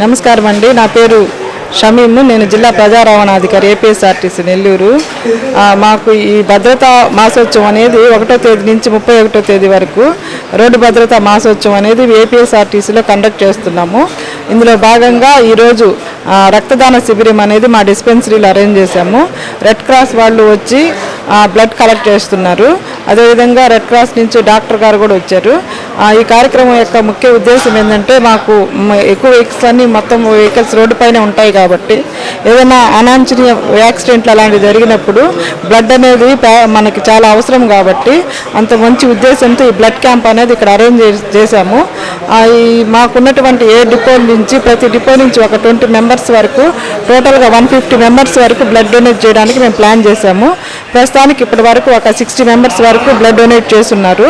నమస్కారం అండి. నా పేరు షమీమ్. నేను జిల్లా ప్రజా రవాణాధికారి ఏపీఎస్ఆర్టీసీ నెల్లూరు. మాకు ఈ భద్రతా మాసోత్సవం అనేది 1వ తేదీ నుంచి 31వ తేదీ వరకు రోడ్డు భద్రతా మాసోత్సవం అనేది ఏపీఎస్ఆర్టీసీలో కండక్ట్ చేస్తున్నాము. ఇందులో భాగంగా ఈరోజు రక్తదాన శిబిరం అనేది మా డిస్పెన్సరీలో అరేంజ్ చేశాము. రెడ్ క్రాస్ వాళ్ళు వచ్చి బ్లడ్ కలెక్ట్ చేస్తున్నారు. అదేవిధంగా రెడ్ క్రాస్ నుంచి డాక్టర్ గారు కూడా వచ్చారు. ఈ కార్యక్రమం యొక్క ముఖ్య ఉద్దేశం ఏంటంటే, మాకు ఎక్కువ వెహికల్స్ అన్నీ మొత్తం వెహికల్స్ రోడ్డు పైన ఉంటాయి కాబట్టి ఏదైనా అనాంఛనీయ యాక్సిడెంట్లు అలాంటివి జరిగినప్పుడు బ్లడ్ అనేది మనకి చాలా అవసరం కాబట్టి అంత మంచి ఉద్దేశంతో ఈ బ్లడ్ క్యాంప్ అనేది ఇక్కడ అరేంజ్ చేశాము. మాకున్నటువంటి ఏ డిపో నుంచి ప్రతి డిపో నుంచి ఒక 20 మెంబర్స్ వరకు టోటల్గా 150 మెంబర్స్ వరకు బ్లడ్ డొనేట్ చేయడానికి మేము ప్లాన్ చేశాము. ప్రస్తుతానికి ఇప్పటి వరకు ఒక 60 మెంబర్స్ వరకు బ్లడ్ డొనేట్ చేస్తున్నారు.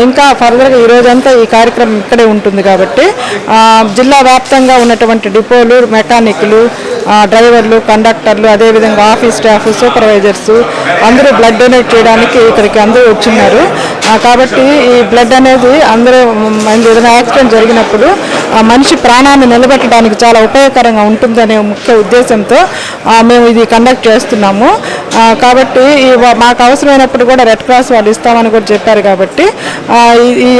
ఇంకా ఫర్దర్గా ఈ రోజంతా ఈ కార్యక్రమం ఇక్కడే ఉంటుంది కాబట్టి జిల్లా వ్యాప్తంగా ఉన్నటువంటి డిపోలు, మెకానిక్లు, డ్రైవర్లు, కండక్టర్లు, అదేవిధంగా ఆఫీస్ స్టాఫ్, సూపర్వైజర్స్ అందరూ బ్లడ్ డొనేట్ చేయడానికి ఇక్కడికి అందరూ వచ్చున్నారు. కాబట్టి ఈ బ్లడ్ అనేది అందరూ ఏదైనా యాక్సిడెంట్ జరిగినప్పుడు మనిషి ప్రాణాన్ని నిలబెట్టడానికి చాలా ఉపయోగకరంగా ఉంటుందనే ముఖ్య ఉద్దేశంతో మేము ఇది కండక్ట్ చేస్తున్నాము. కాబట్టి మాకు అవసరమైనప్పుడు కూడా రెడ్ క్రాస్ వాళ్ళు ఇస్తామని కూడా చెప్పారు కాబట్టి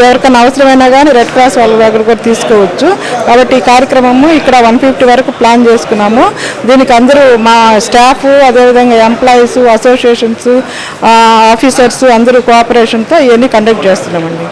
ఎవరికైనా అవసరమైనా కానీ రెడ్ క్రాస్ వాళ్ళ దగ్గర కూడా తీసుకోవచ్చు. కాబట్టి ఈ కార్యక్రమము ఇక్కడ 150 వరకు ప్లాన్ చేసుకున్నాము. దీనికి అందరూ మా స్టాఫ్, అదేవిధంగా ఎంప్లాయీస్, అసోసియేషన్స్, ఆఫీసర్స్ అందరూ కోఆపరేషన్తో ఇవన్నీ కండక్ట్ చేస్తున్నామండి.